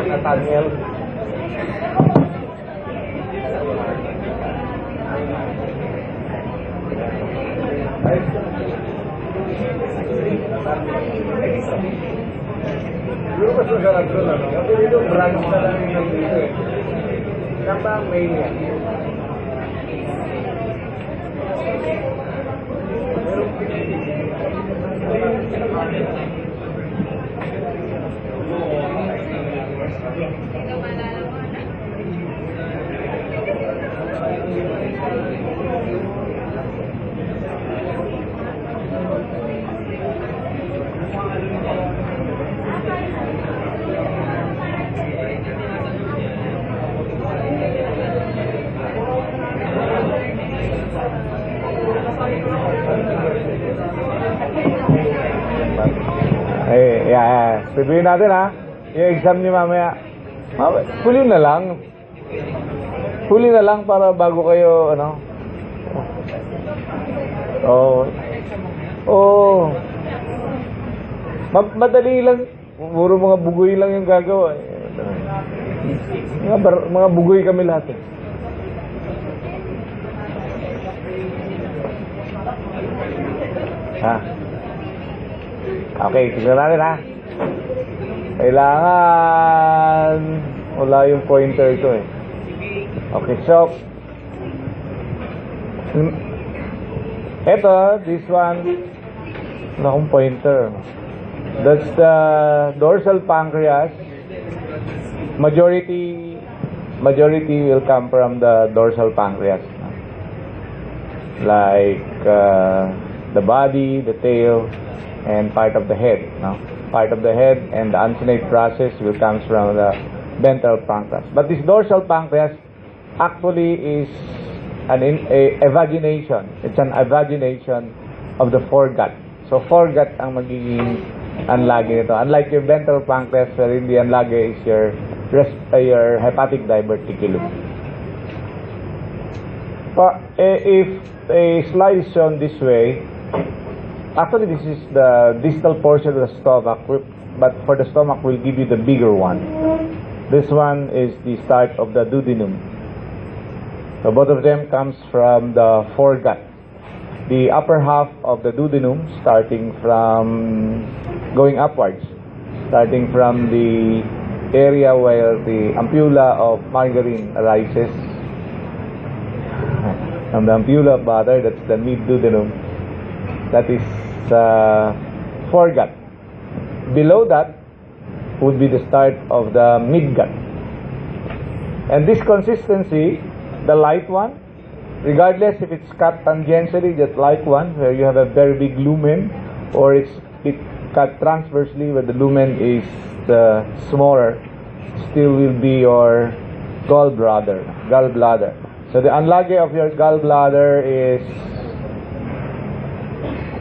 Nathaniel. Dulu mas masarap doon, ano? Kasi dito branch na lang yung dito eh. Saan ba ang main yan? Sabihin natin ha, yung exam ni mamaya. Huli na lang. Huli na lang para bago kayo, ano. Madali lang. Puro mga bugoy lang yung gagawa. Mga bugoy kami lahat eh. Ha? Okay, tignan natin ha. Kailangan wala yung pointer ito eh. Okay, so eto, this one wala akong pointer. That's the dorsal pancreas. Majority will come from the dorsal pancreas, like the body, the tail, and part of the head, no? Part of the head and the uncinate process will come from the ventral pancreas. But this dorsal pancreas actually is a evagination. It's an evagination of the foregut. So foregut ang magiging anlage nito. Unlike your ventral pancreas, wherein the anlage is your hepatic diverticulum. If a slide is shown this way, actually, this is the distal portion of the stomach, but for the stomach, we'll give you the bigger one. This one is the start of the duodenum. So both of them comes from the foregut. The upper half of the duodenum, starting from going upwards, starting from the area where the ampulla of margarine arises. From the ampulla of butter, that's the mid-duodenum. That is foregut. Below that would be the start of the midgut. And this consistency, the light one, regardless if it's cut tangentially, just light one, where you have a very big lumen, or it's cut transversely where the lumen is smaller, still will be your gallbladder. So the anlage of your gallbladder is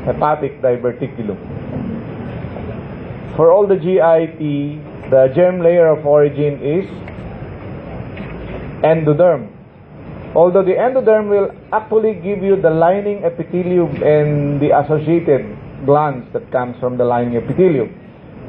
hepatic diverticulum. For all the GIT, the germ layer of origin is endoderm. Although the endoderm will actually give you the lining epithelium and the associated glands that comes from the lining epithelium,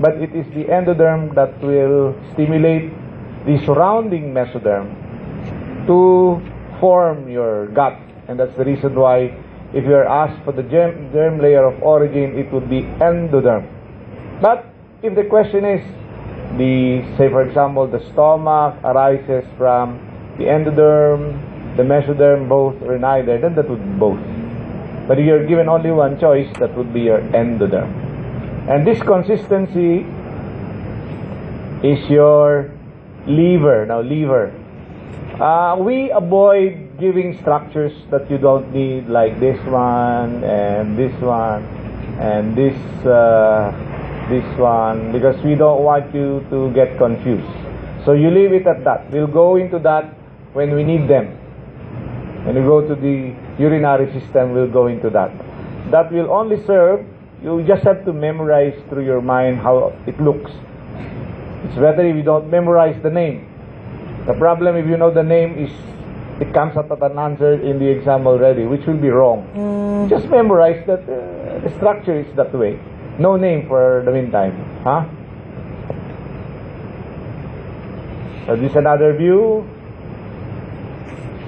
but it is the endoderm that will stimulate the surrounding mesoderm to form your gut, and that's the reason why if you are asked for the germ layer of origin, it would be endoderm. But if the question is, say for example, the stomach arises from the endoderm, the mesoderm, both or neither, then that would be both. But if you're given only one choice, that would be your endoderm. And this consistency is your liver. Now, liver. We avoid giving structures that you don't need, like this one and this one and this one, because we don't want you to get confused. So you leave it at that. We'll go into that when we need them. When we go to the urinary system, we'll go into that. That will only serve, you just have to memorize through your mind how it looks. It's better if you don't memorize the name. The problem if you know the name is, it comes out as an answer in the exam already, which will be wrong. Just memorize that the structure is that way. No name for the meantime. Huh? So this is another view.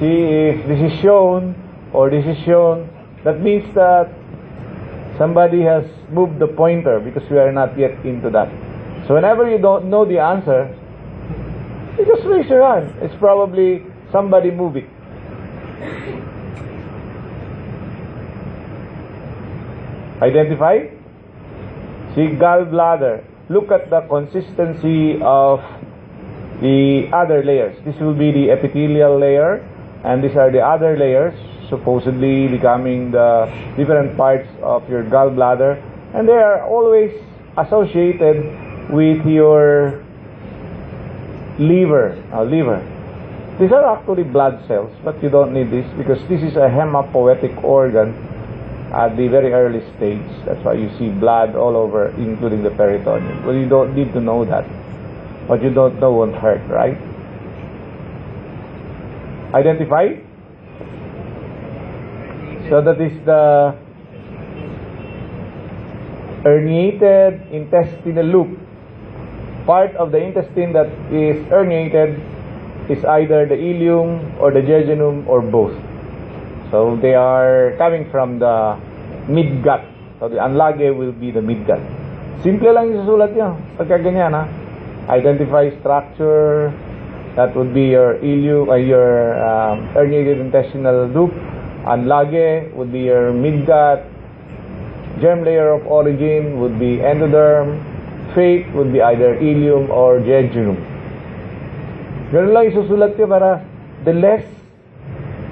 See if this is shown or this is shown. That means that somebody has moved the pointer, because we are not yet into that. So whenever you don't know the answer, you just raise your hand. It's probably somebody move it. Identify? See, gallbladder. Look at the consistency of the other layers. This will be the epithelial layer, and these are the other layers, supposedly becoming the different parts of your gallbladder, and they are always associated with your liver. These are actually blood cells, but you don't need this because this is a hematopoietic organ at the very early stage. That's why you see blood all over, including the peritoneum. Well, you don't need to know that. What you don't know won't hurt, right? Identify? So that is the herniated intestinal loop. Part of the intestine that is herniated is either the ileum or the jejunum or both. So they are coming from the midgut. So the anlage will be the midgut. Simple lang yung susulat nyo. Pagka ganyan, ha? Identify structure. That would be your ileum, your herniated intestinal loop. Anlage would be your midgut. Germ layer of origin would be endoderm. Fate would be either ileum or jejunum. Ganun lang isusulat nyo para the less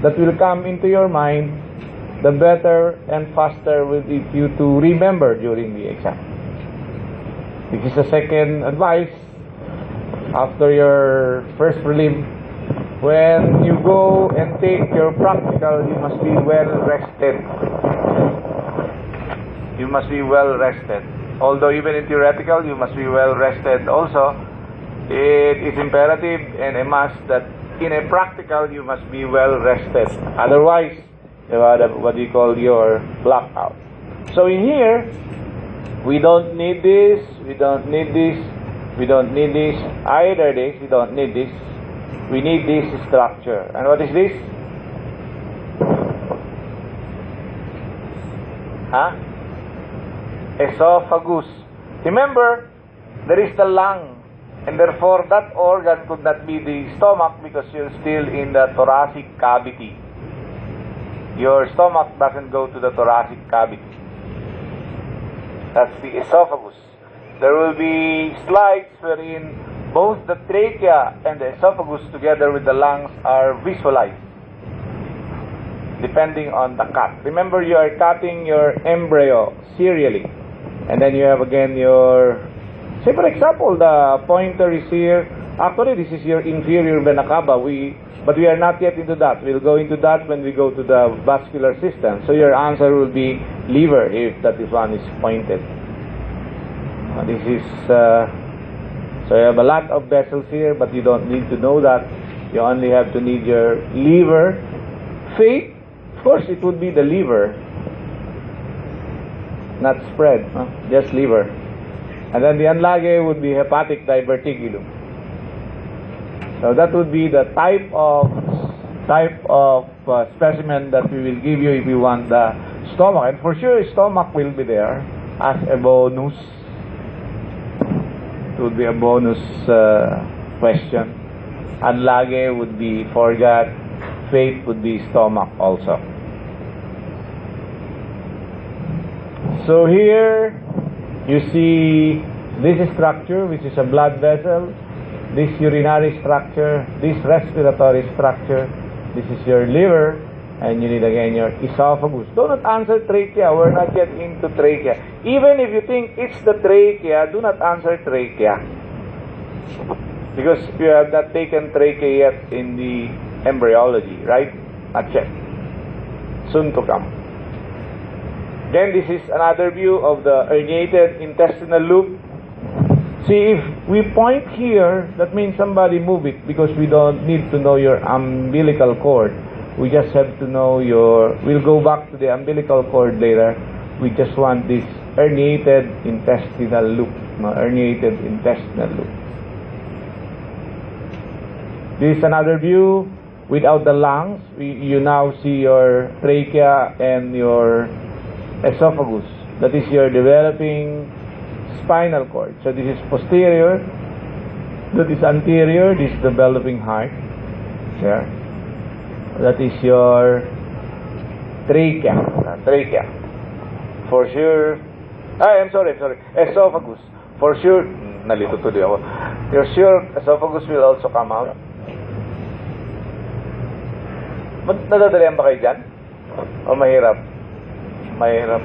that will come into your mind, the better and faster will be you to remember during the exam. This is the second advice after your first prelim. When you go and take your practical, you must be well rested. You must be well rested. Although even in theoretical, you must be well rested also. It is imperative and a must that in a practical, you must be well rested. Otherwise, what you call your blackout. So in here, we don't need this, we don't need this, we don't need this, either this, we don't need this. We need this structure. And what is this? Huh? Esophagus. Remember, there is the lung, and therefore that organ could not be the stomach because you're still in the thoracic cavity. Your stomach doesn't go to the thoracic cavity. That's the esophagus. There will be slides wherein both the trachea and the esophagus together with the lungs are visualized, depending on the cut. Remember, you are cutting your embryo serially. And then you have again your, say for example, the pointer is here. Actually, this is your inferior vena cava. But we are not yet into that. We'll go into that when we go to the vascular system. So your answer will be liver if that is one is pointed. This is, so you have a lot of vessels here, but you don't need to know that. You only have to need your liver. Fate, of course, it would be the liver. Not spread, huh? Just liver. And then the anlage would be hepatic diverticulum. So that would be the type of specimen that we will give you if you want the stomach. And for sure, stomach will be there as a bonus. It would be a bonus question. Anlage would be forgot. Fate would be stomach also. So here you see this structure, which is a blood vessel. this urinary structure, this respiratory structure, this is your liver, and you need again your esophagus. Do not answer trachea. We're not yet into trachea. Even if you think it's the trachea, do not answer trachea. Because you have not taken trachea yet in the embryology, right? Not yet. Soon to come. Then this is another view of the herniated intestinal loop. See, if we point here, that means somebody move it, because we don't need to know your umbilical cord. We just have to know your... We'll go back to the umbilical cord later. We just want this herniated intestinal loop. No, herniated intestinal loop. This is another view without the lungs. You now see your trachea and your esophagus. That is your developing spinal cord. So this is posterior, that is anterior, this is developing heart. There. That is your trachea. Trachea. For sure. I'm sorry. Esophagus. For sure. Nalito tuloy ako. For sure, esophagus will also come out. Nadadalian ba kayo dyan? O mahirap? Mahirap.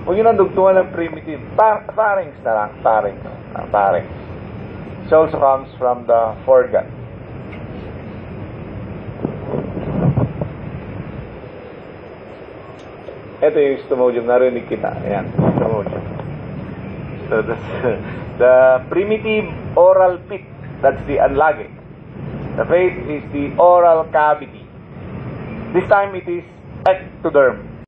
Huwag yun ang dugtungan ng primitive. Pharynx na lang. Pharynx. It also comes from the foregut. Ito yung stomodium. Narinig kita. Ayan. Stomodium. So that's the primitive oral pit. That's the unlage. The face is the oral cavity. This time it is ectoderm.